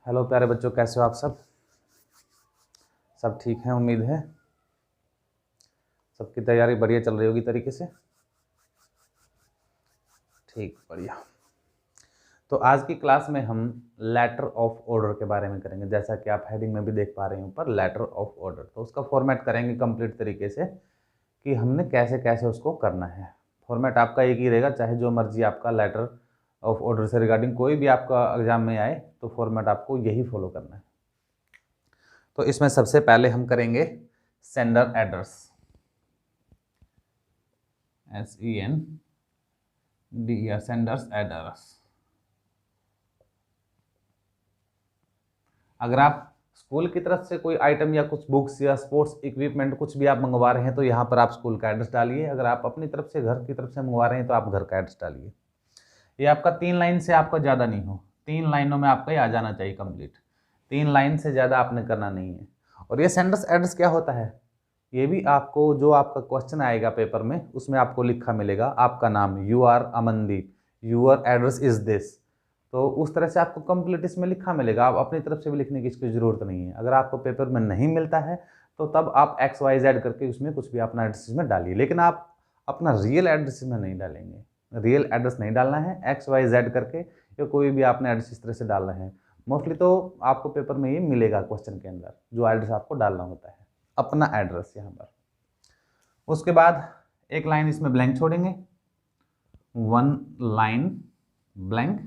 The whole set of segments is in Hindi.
हेलो प्यारे बच्चों, कैसे हो आप सब ठीक हैं? उम्मीद है सबकी तैयारी बढ़िया चल रही होगी तरीके से। ठीक, बढ़िया। तो आज की क्लास में हम लेटर ऑफ ऑर्डर के बारे में करेंगे। जैसा कि आप हेडिंग में भी देख पा रहे हैं ऊपर, लेटर ऑफ ऑर्डर। तो उसका फॉर्मेट करेंगे कंप्लीट तरीके से कि हमने कैसे कैसे उसको करना है। फॉर्मेट आपका एक ही रहेगा, चाहे जो मर्जी आपका लेटर ऑफ ऑर्डर से रिगार्डिंग कोई भी आपका एग्जाम में आए तो फॉर्मेट आपको यही फॉलो करना है। तो इसमें सबसे पहले हम करेंगे sender address, SENDER, sender's address. अगर आप स्कूल की तरफ से कोई आइटम या कुछ बुक्स या स्पोर्ट्स इक्विपमेंट कुछ भी आप मंगवा रहे हैं तो यहाँ पर आप स्कूल का एड्रेस डालिए। अगर आप अपनी तरफ से घर की तरफ से मंगवा रहे हैं तो आप घर का एड्रेस डालिए। ये आपका 3 लाइन से आपका ज़्यादा नहीं हो, 3 लाइनों में आपका ये आ जाना चाहिए कंप्लीट। 3 लाइन से ज़्यादा आपने करना नहीं है। और ये सेंडर्स एड्रेस क्या होता है, ये भी आपको जो आपका क्वेश्चन आएगा पेपर में उसमें आपको लिखा मिलेगा आपका नाम, you are Amandeep, your address is this. तो उस तरह से आपको कंप्लीट इसमें लिखा मिलेगा। आप अपनी तरफ से भी लिखने की इसकी ज़रूरत नहीं है। अगर आपको पेपर में नहीं मिलता है तो तब आप XYZ करके उसमें कुछ भी अपना एड्रेस में डालिए, लेकिन आप अपना रियल एड्रेस में नहीं डालेंगे। रियल एड्रेस नहीं डालना है, XYZ करके या कोई भी आपने एड्रेस इस तरह से डालना है। मोस्टली तो आपको पेपर में ये मिलेगा क्वेश्चन के अंदर जो एड्रेस आपको डालना होता है, अपना एड्रेस यहाँ पर। उसके बाद एक लाइन इसमें ब्लैंक छोड़ेंगे, 1 लाइन ब्लैंक,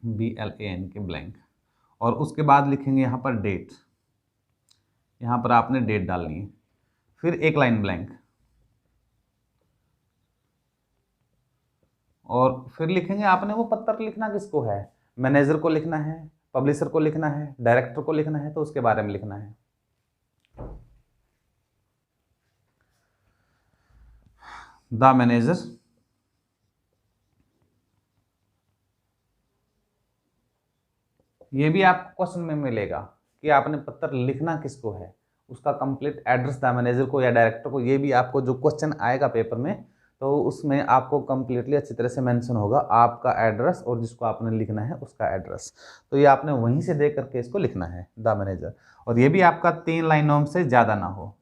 BLAN के ब्लैंक। और उसके बाद लिखेंगे यहाँ पर डेट, यहाँ पर आपने डेट डालनी है। फिर एक लाइन ब्लैंक और फिर लिखेंगे आपने वो पत्र लिखना किसको है, मैनेजर को लिखना है, पब्लिशर को लिखना है, डायरेक्टर को लिखना है, तो उसके बारे में लिखना है। द मैनेजर ये भी आपको क्वेश्चन में मिलेगा कि आपने पत्र लिखना किसको है, उसका कंप्लीट एड्रेस द मैनेजर को या डायरेक्टर को। ये भी आपको जो क्वेश्चन आएगा पेपर में तो उसमें आपको कंप्लीटली अच्छी तरह से मेंशन होगा आपका एड्रेस और जिसको आपने लिखना है उसका एड्रेस। तो ये आपने वहीं से देख करके इसको लिखना है, द मैनेजर। और ये भी आपका 3 लाइनों से ज़्यादा ना हो,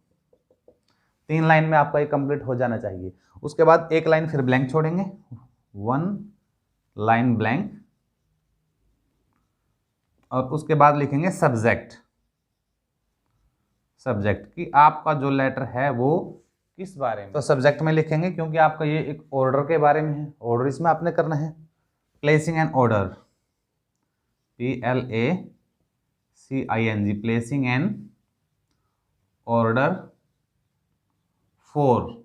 3 लाइन में आपका ये कंप्लीट हो जाना चाहिए। उसके बाद एक लाइन फिर ब्लैंक छोड़ेंगे, 1 लाइन ब्लैंक। और उसके बाद लिखेंगे सब्जेक्ट, सब्जेक्ट कि आपका जो लेटर है वो किस बारे में। तो सब्जेक्ट में लिखेंगे क्योंकि आपका ये एक ऑर्डर के बारे में है, ऑर्डर इसमें आपने करना है। Placing an order, PLACING, placing an order for.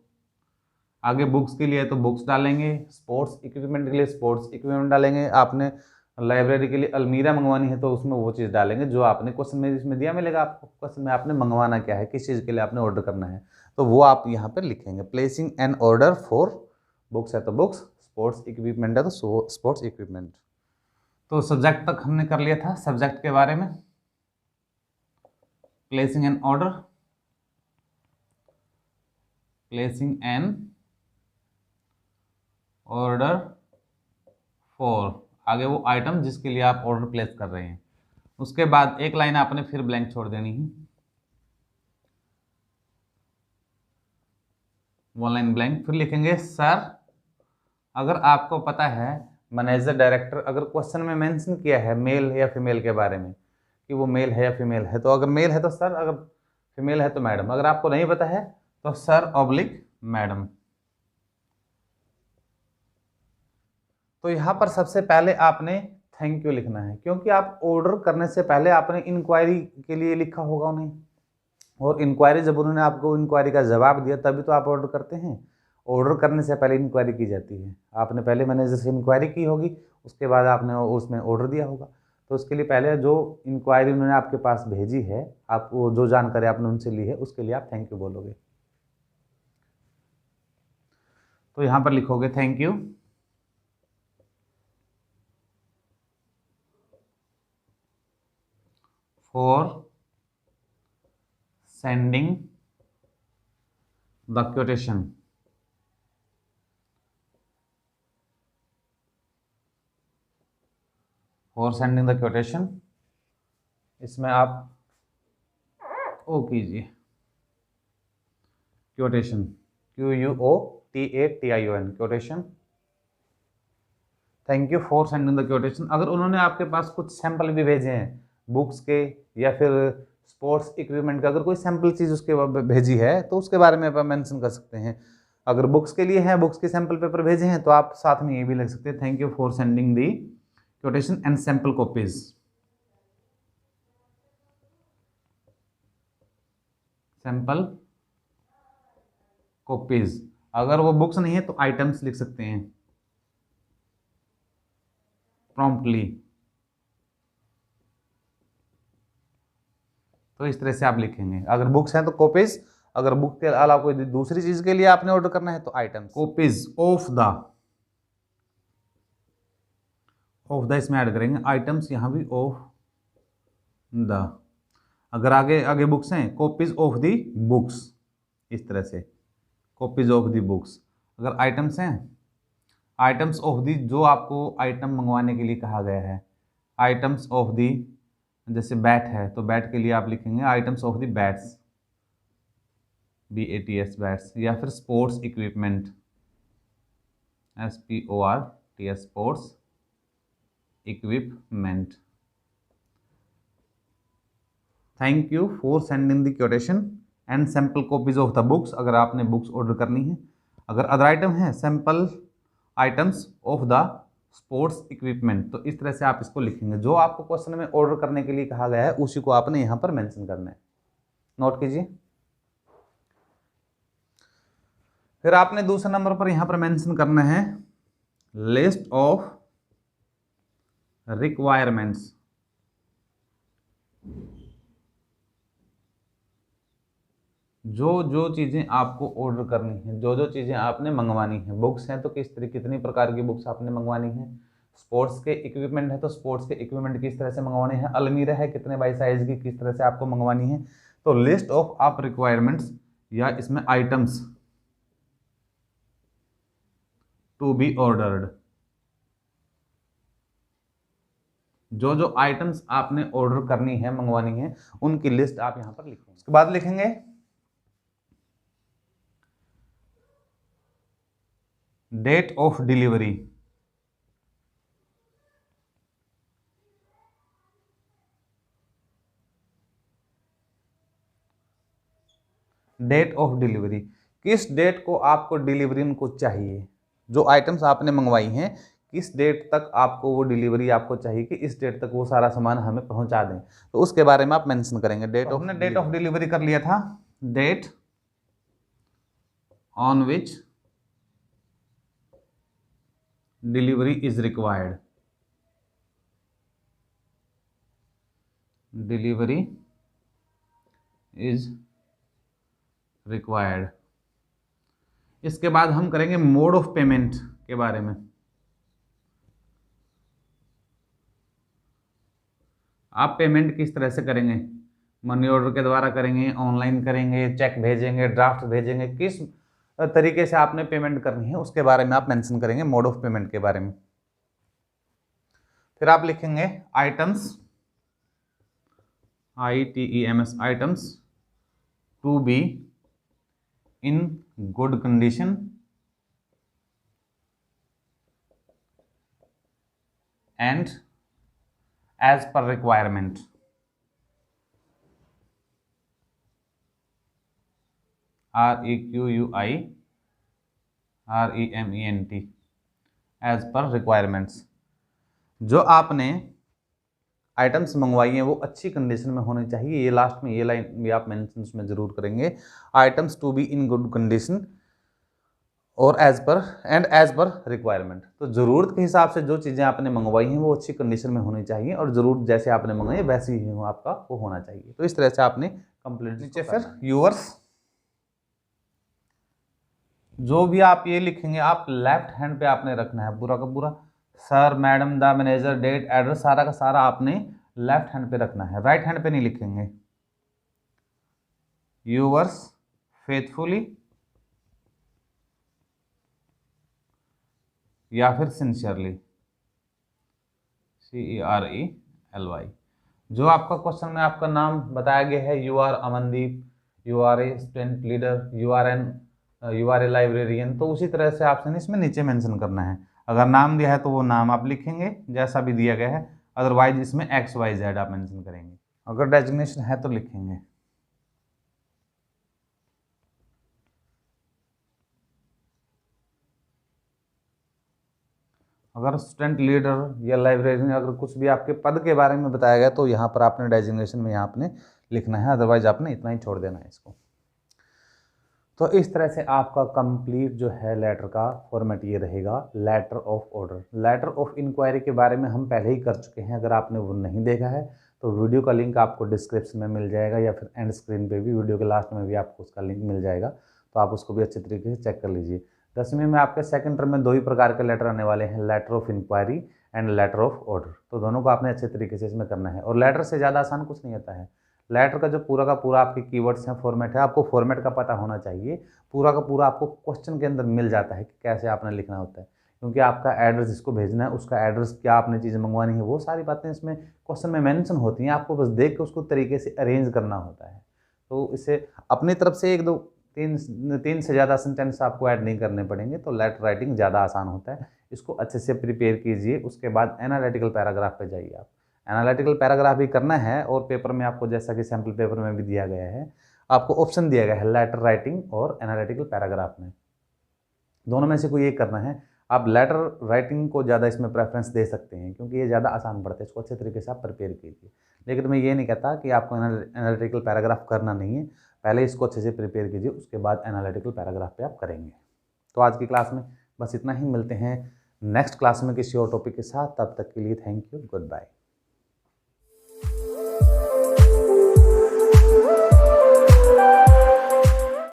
आगे बुक्स के लिए तो बुक्स डालेंगे, स्पोर्ट्स इक्विपमेंट के लिए स्पोर्ट्स इक्विपमेंट डालेंगे। आपने लाइब्रेरी के लिए अलमीरा मंगवानी है तो उसमें वो चीज़ डालेंगे जो आपने क्वेश्चन में इसमें दिया मिलेगा आपको। क्वेश्चन में आपने मंगवाना क्या है, किस चीज़ के लिए आपने ऑर्डर करना है, तो वो आप यहाँ पर लिखेंगे। Placing an order for, books है तो बुक्स, स्पोर्ट्स इक्विपमेंट है तो स्पोर्ट्स इक्विपमेंट। तो सब्जेक्ट तक हमने कर लिया था सब्जेक्ट के बारे में। Placing an order, placing an order for, आगे वो आइटम जिसके लिए आप ऑर्डर प्लेस कर रहे हैं। उसके बाद एक लाइन आपने फिर ब्लैंक छोड़ देनी है, 1 लाइन ब्लैंक। फिर लिखेंगे सर, अगर आपको पता है मैनेजर डायरेक्टर, अगर क्वेश्चन में मेंशन किया है मेल या फीमेल के बारे में कि वो मेल है या फीमेल है, तो अगर मेल है तो सर, अगर फीमेल है तो मैडम। अगर आपको नहीं पता है तो सर ऑब्लिक मैडम। तो यहाँ पर सबसे पहले आपने थैंक यू लिखना है क्योंकि आप ऑर्डर करने से पहले आपने इंक्वायरी के लिए लिखा होगा उन्हें, और इंक्वायरी जब उन्होंने आपको इंक्वायरी का जवाब दिया तभी तो आप ऑर्डर करते हैं। ऑर्डर करने से पहले इंक्वायरी की जाती है। आपने पहले मैनेजर से इंक्वायरी की होगी, उसके बाद आपने उसमें ऑर्डर दिया होगा। तो उसके लिए पहले जो इंक्वायरी उन्होंने आपके पास भेजी है, आप वो जो जानकारी आपने उनसे ली है उसके लिए आप थैंक यू बोलोगे। तो यहाँ पर लिखोगे thank you for sending the quotation, for sending the quotation, इसमें आप ओ कीजिए quotation, QUOTATION quotation. Thank you for sending the quotation. अगर उन्होंने आपके पास कुछ सैंपल भी भेजे हैं बुक्स के या फिर स्पोर्ट्स इक्विपमेंट का, अगर कोई सैंपल चीज़ उसके भेजी है तो उसके बारे में आप मेंशन कर सकते हैं। अगर बुक्स के लिए है, बुक्स के सैंपल पेपर भेजे हैं तो आप साथ में ये भी लिख सकते हैं, thank you for sending the quotation and sample copies. Sample copies, अगर वो बुक्स नहीं है तो आइटम्स लिख सकते हैं प्रॉम्प्टली। तो इस तरह से आप लिखेंगे, अगर बुक्स हैं तो कॉपीज, अगर बुक के अलावा कोई दूसरी चीज के लिए आपने ऑर्डर करना है तो आइटम्स। कॉपीज ऑफ द इसमें ऐड करेंगे, आइटम्स यहां भी ऑफ द। अगर आगे आगे बुक्स हैं, कॉपीज ऑफ द बुक्स, इस तरह से कॉपीज ऑफ द बुक्स। अगर आइटम्स हैं, आइटम्स ऑफ द, जो आपको आइटम मंगवाने के लिए कहा गया है, आइटम्स ऑफ द, जैसे बैट है तो बैट के लिए आप लिखेंगे items of the bats, BATS bats. या फिर sports equipment, SPORTS sports equipment. Thank you for sending the quotation and sample copies of the books, अगर आपने बुक्स ऑर्डर करनी है। अगर अदर आइटम है, sample items of the sports equipment. तो इस तरह से आप इसको लिखेंगे, जो आपको क्वेश्चन में ऑर्डर करने के लिए कहा गया है उसी को आपने यहां पर मेंशन करना है, नोट कीजिए। फिर आपने दूसरे नंबर पर यहां पर मेंशन करना है लिस्ट ऑफ रिक्वायरमेंट्स। जो जो चीज़ें आपको ऑर्डर करनी है, जो जो चीज़ें आपने मंगवानी है, बुक्स हैं तो किस तरह कितनी प्रकार की बुक्स आपने मंगवानी है, स्पोर्ट्स के इक्विपमेंट है तो स्पोर्ट्स के इक्विपमेंट किस तरह से मंगवाने हैं, अलमीरा है कितने बाई साइज की किस तरह से आपको मंगवानी है। तो लिस्ट ऑफ आप रिक्वायरमेंट्स या इसमें आइटम्स टू बी ऑर्डर्ड, जो जो आइटम्स आपने ऑर्डर करनी है, मंगवानी है, उनकी लिस्ट आप यहां पर लिखेंगे। उसके बाद लिखेंगे date of delivery. Date of delivery, किस डेट को आपको डिलीवरी उनको चाहिए, जो आइटम्स आपने मंगवाई हैं किस डेट तक आपको वो डिलीवरी आपको चाहिए कि इस डेट तक वो सारा सामान हमें पहुंचा दें, तो उसके बारे में आप मेंशन करेंगे। डेट ऑफ, हमने डेट ऑफ डिलीवरी कर लिया था, date on which delivery is required, delivery is required. इसके बाद हम करेंगे मोड ऑफ पेमेंट के बारे में। आप पेमेंट किस तरह से करेंगे, मनी ऑर्डर के द्वारा करेंगे, ऑनलाइन करेंगे, चेक भेजेंगे, ड्राफ्ट भेजेंगे, किस तरीके से आपने पेमेंट करनी है उसके बारे में आप मेंशन करेंगे, मोड ऑफ पेमेंट के बारे में। फिर आप लिखेंगे items, ITEMS items to be in good condition and as per requirement. REQUIREMENT as per requirements. जो आपने आइटम्स मंगवाई हैं वो अच्छी कंडीशन में होनी चाहिए, ये लास्ट में ये लाइन भी आप मेंशन उसमें जरूर करेंगे, items to be in good condition और एज पर रिक्वायरमेंट। तो ज़रूरत के हिसाब से जो चीज़ें आपने मंगवाई हैं वो अच्छी कंडीशन में होनी चाहिए और ज़रूर जैसे आपने मंगवाई है वैसे ही आपका वो होना चाहिए। तो इस तरह से आपने कंप्लीट। नीचे फिर यूअर्स, जो भी आप ये लिखेंगे आप लेफ्ट हैंड पे आपने रखना है पूरा का पूरा, sir, madam, the manager, date, address, सारा का सारा आपने लेफ्ट हैंड पे रखना है, राइट हैंड पे नहीं लिखेंगे। यूअर्स फेथफुली या फिर सिंसियरली, CERELY। जो आपका क्वेश्चन में आपका नाम बताया गया है, you are Amandeep, you are a student leader, you are a librarian, तो उसी तरह से आपसे इसमें नीचे मेंशन करना है। अगर नाम दिया है तो वो नाम आप लिखेंगे जैसा भी दिया गया है, अदरवाइज इसमें XYZ आप मेंशन करेंगे। अगर डेजिग्नेशन है तो लिखेंगे। अगर स्टूडेंट लीडर या लाइब्रेरियन अगर कुछ भी आपके पद के बारे में बताया गया तो यहाँ पर आपने डेजिग्नेशन में यहाँ आपने लिखना है, अदरवाइज आपने इतना ही छोड़ देना है इसको। तो इस तरह से आपका कंप्लीट जो है लेटर का फॉर्मेट ये रहेगा, letter of order. Letter of inquiry के बारे में हम पहले ही कर चुके हैं, अगर आपने वो नहीं देखा है तो वीडियो का लिंक आपको डिस्क्रिप्शन में मिल जाएगा, या फिर एंड स्क्रीन पे भी वीडियो के लास्ट में भी आपको उसका लिंक मिल जाएगा, तो आप उसको भी अच्छे तरीके से चेक कर लीजिए। 10वीं में आपके सेकंड टर्म में 2 ही प्रकार के लेटर आने वाले हैं, letter of inquiry and letter of order. तो दोनों को आपने अच्छे तरीके से इसमें करना है, और लेटर से ज़्यादा आसान कुछ नहीं आता है। लेटर का जो पूरा का पूरा आपके कीवर्ड्स हैं, फॉर्मेट है, आपको फॉर्मेट का पता होना चाहिए। पूरा का पूरा आपको क्वेश्चन के अंदर मिल जाता है कि कैसे आपने लिखना होता है, क्योंकि आपका एड्रेस जिसको भेजना है उसका एड्रेस, क्या आपने चीज़ें मंगवानी है, वो सारी बातें इसमें क्वेश्चन में मेंशन होती हैं। आपको बस देख के उसको तरीके से अरेंज करना होता है। तो इससे अपनी तरफ से 1 2 3 से ज़्यादा सेंटेंस आपको ऐड नहीं करने पड़ेंगे, तो लेटर राइटिंग ज़्यादा आसान होता है। इसको अच्छे से प्रिपेयर कीजिए। उसके बाद एनालिटिकल पैराग्राफ पे जाइए। आप एनालिटिकल पैराग्राफ भी करना है, और पेपर में आपको जैसा कि सैम्पल पेपर में भी दिया गया है, आपको ऑप्शन दिया गया है लेटर राइटिंग और एनालिटिकल पैराग्राफ में, दोनों में से कोई एक करना है। आप लेटर राइटिंग को ज़्यादा इसमें प्रेफरेंस दे सकते हैं, क्योंकि ये ज़्यादा आसान पड़ता है। इसको अच्छे तरीके से आप प्रिपेयर कीजिए। लेकिन मैं ये नहीं कहता कि आपको एनालिटिकल पैराग्राफ करना नहीं है, पहले इसको अच्छे से प्रिपेयर कीजिए, उसके बाद एनालिटिकल पैराग्राफ पे आप करेंगे। तो आज की क्लास में बस इतना ही। मिलते हैं नेक्स्ट क्लास में किसी और टॉपिक के साथ। तब तक के लिए थैंक यू, गुड बाय।